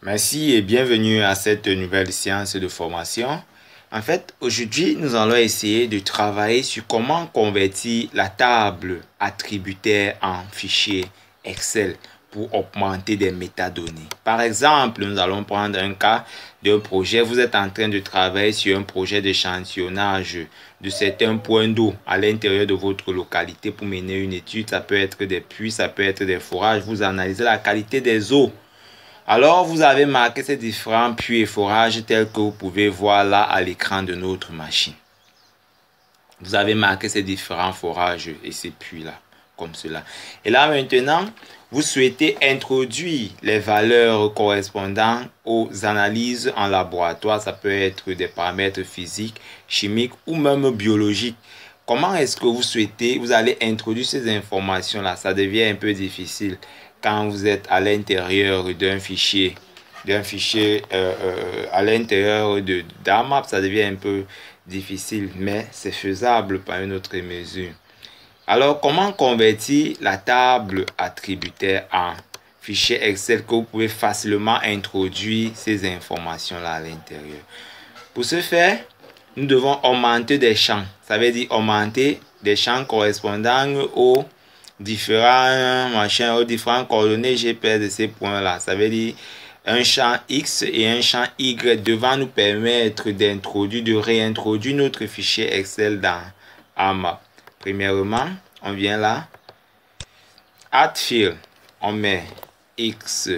Merci et bienvenue à cette nouvelle séance de formation. En fait, aujourd'hui, nous allons essayer de travailler sur comment convertir la table attributaire en fichier Excel pour augmenter des métadonnées. Par exemple, nous allons prendre un cas d'un projet. Vous êtes en train de travailler sur un projet d'échantillonnage de certains points d'eau à l'intérieur de votre localité pour mener une étude. Ça peut être des puits, ça peut être des forages. Vous analysez la qualité des eaux. Alors, vous avez marqué ces différents puits et forages tels que vous pouvez voir là à l'écran de notre machine. Vous avez marqué ces différents forages et ces puits-là, comme cela. Et là, maintenant, vous souhaitez introduire les valeurs correspondant aux analyses en laboratoire. Ça peut être des paramètres physiques, chimiques ou même biologiques. Comment est-ce que vous allez introduire ces informations-là? Ça devient un peu difficile quand vous êtes à l'intérieur d'un fichier, à l'intérieur d'AMAP, ça devient un peu difficile, mais c'est faisable par une autre mesure. Alors, comment convertir la table attributaire en fichier Excel que vous pouvez facilement introduire ces informations-là à l'intérieur? Pour ce faire, nous devons augmenter des champs. Ça veut dire augmenter des champs correspondant aux différentes coordonnées GPS de ces points-là. Ça veut dire un champ X et un champ Y devant nous permettre d'introduire, de réintroduire notre fichier Excel dans AMAP. Premièrement, on vient là, Add Field, on met X,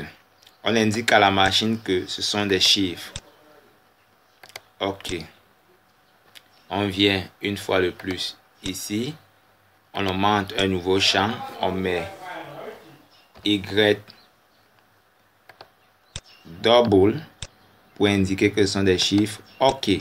on indique à la machine que ce sont des chiffres. OK. On vient une fois de plus ici. On augmente un nouveau champ. On met Y double pour indiquer que ce sont des chiffres. OK.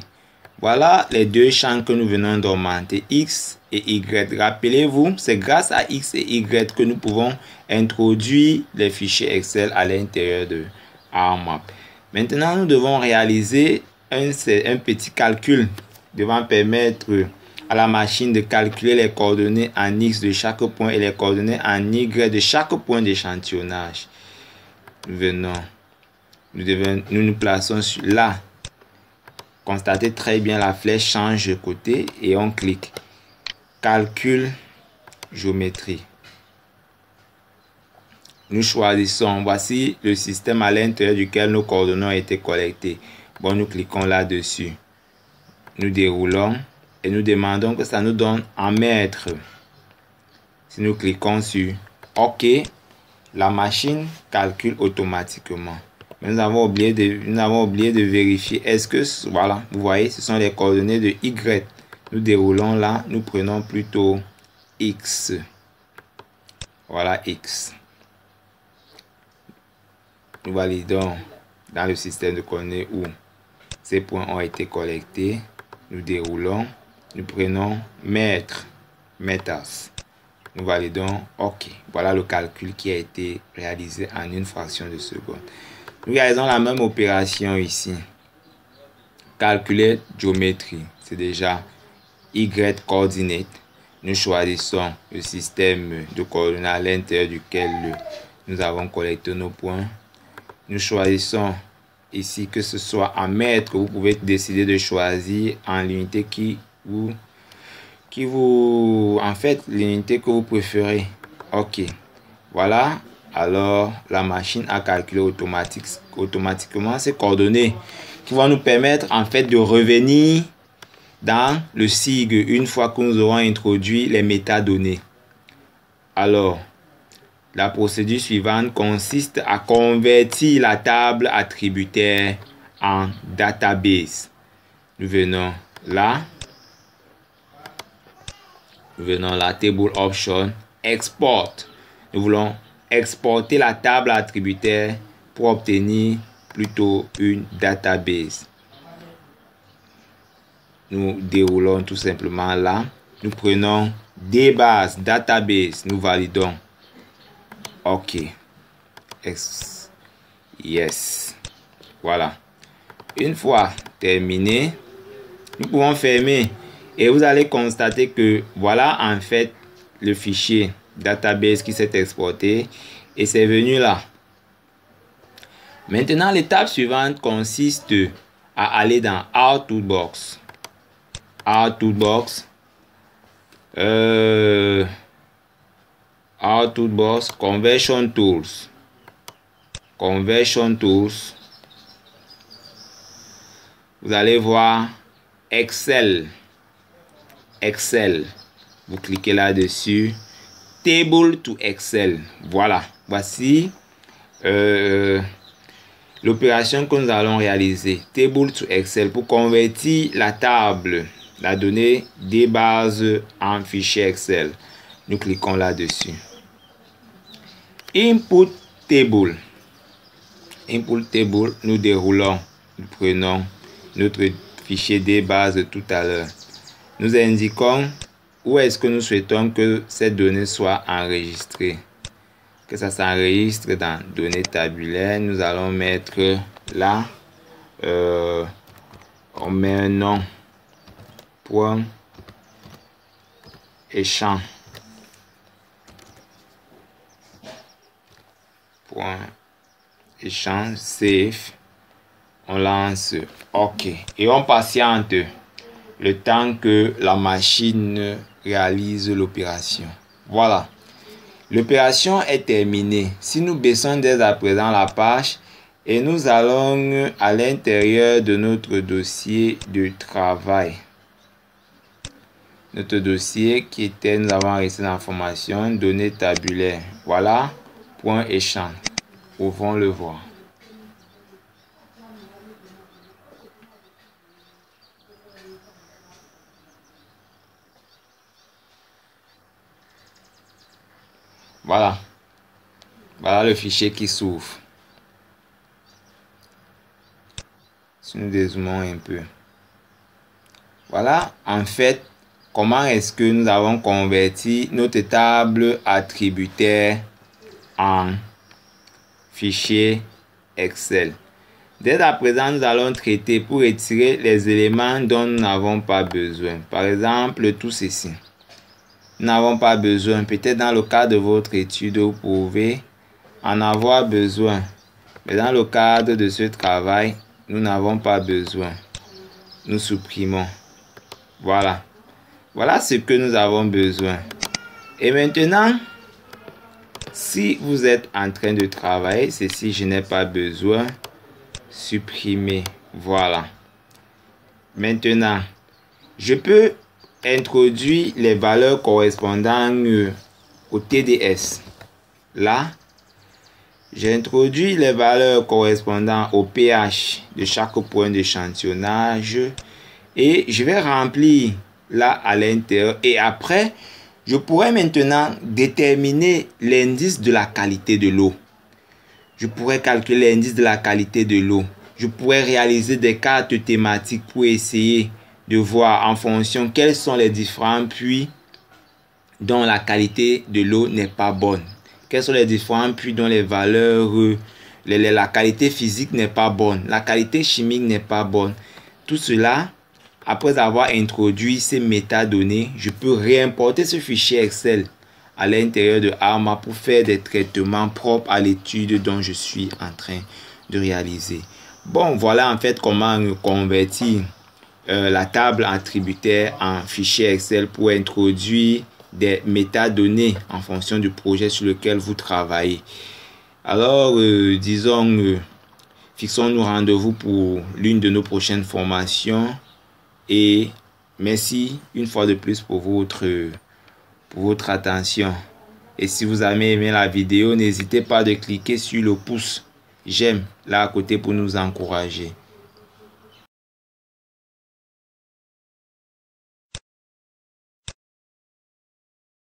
Voilà les deux champs que nous venons d'augmenter, X et Y. Rappelez-vous, c'est grâce à X et Y que nous pouvons introduire les fichiers Excel à l'intérieur de AMAP. Maintenant, nous devons réaliser un petit calcul devant permettre à la machine de calculer les coordonnées en X de chaque point et les coordonnées en Y de chaque point d'échantillonnage. Nous nous plaçons sur là. Constatez très bien, la flèche change de côté et on clique. Calcul, géométrie. Nous choisissons, voici le système à l'intérieur duquel nos coordonnées ont été collectées. Bon, nous cliquons là-dessus. Nous déroulons et nous demandons que ça nous donne en mètres. Si nous cliquons sur OK, la machine calcule automatiquement. Mais nous avons oublié de vérifier. Est-ce que, voilà, vous voyez, ce sont les coordonnées de Y. Nous déroulons là, nous prenons plutôt X. Voilà X. Nous validons dans le système de coordonnées où ces points ont été collectés. Nous déroulons, nous prenons mètres, meters. Nous validons OK. Voilà le calcul qui a été réalisé en une fraction de seconde. Nous réalisons la même opération ici. Calculer géométrie. C'est déjà Y coordinate. Nous choisissons le système de coordonnées à l'intérieur duquel nous avons collecté nos points. Nous choisissons ici que ce soit en mètres. Vous pouvez décider de choisir en l'unité en fait, l'unité que vous préférez. OK. Voilà. Alors, la machine a calculé automatiquement ces coordonnées qui vont nous permettre en fait de revenir dans le SIG une fois que nous aurons introduit les métadonnées. Alors, la procédure suivante consiste à convertir la table attributaire en database. Nous venons là, Table Option, Export. Nous voulons exporter la table attributaire pour obtenir plutôt une database. Nous déroulons tout simplement là. Nous prenons DBase, database, nous validons. OK. Yes. Voilà. Une fois terminé, nous pouvons fermer et vous allez constater que voilà en fait le fichier database qui s'est exporté et c'est venu là. Maintenant, l'étape suivante consiste à aller dans Our Toolbox. Our Toolbox. Our Toolbox, Conversion Tools. Conversion Tools. Vous allez voir Excel. Excel. Vous cliquez là-dessus. Table to Excel. Voilà. Voici l'opération que nous allons réaliser. Table to Excel pour convertir la table, la donnée des bases en fichier Excel. Nous cliquons là-dessus. Input Table. Input Table, nous déroulons. Nous prenons notre fichier des bases tout à l'heure. Nous indiquons où est-ce que nous souhaitons que cette donnée soit enregistrée. Que ça s'enregistre dans données tabulaires. Nous allons mettre là, on met un nom, point et champ. Point et champ, save. On lance OK. Et on patiente le temps que la machine réalise l'opération. Voilà. L'opération est terminée. Si nous baissons dès à présent la page et nous allons à l'intérieur de notre dossier de travail. Notre dossier qui était, nous avons resté l'information, données tabulaires. Voilà, point et champ. Pouvons le voir. Voilà. Voilà le fichier qui s'ouvre. Si nous dézoomons un peu. Voilà, en fait, comment est-ce que nous avons converti notre table attributaire en fichier Excel. Dès à présent, nous allons traiter pour retirer les éléments dont nous n'avons pas besoin. Par exemple, tout ceci. Nous n'avons pas besoin. Peut-être dans le cadre de votre étude, vous pouvez en avoir besoin. Mais dans le cadre de ce travail, nous n'avons pas besoin. Nous supprimons. Voilà. Voilà ce que nous avons besoin. Et maintenant, si vous êtes en train de travailler, ceci, je n'ai pas besoin. Supprimer. Voilà. Maintenant, je peux introduire les valeurs correspondant au TDS. Là, j'introduis les valeurs correspondant au pH de chaque point d'échantillonnage et je vais remplir là à l'intérieur. Et après, je pourrais maintenant déterminer l'indice de la qualité de l'eau. Je pourrais calculer l'indice de la qualité de l'eau. Je pourrais réaliser des cartes thématiques pour essayer de voir en fonction quels sont les différents puits dont la qualité de l'eau n'est pas bonne. Quels sont les différents puits dont les valeurs, la qualité physique n'est pas bonne, la qualité chimique n'est pas bonne. Tout cela, après avoir introduit ces métadonnées, je peux réimporter ce fichier Excel à l'intérieur de ARMA pour faire des traitements propres à l'étude dont je suis en train de réaliser. Bon, voilà en fait comment convertir la table attributaire en fichier Excel pour introduire des métadonnées en fonction du projet sur lequel vous travaillez. Alors, disons, fixons-nous rendez-vous pour l'une de nos prochaines formations et merci une fois de plus pour votre attention. Et si vous avez aimé la vidéo, n'hésitez pas de cliquer sur le pouce j'aime là à côté pour nous encourager.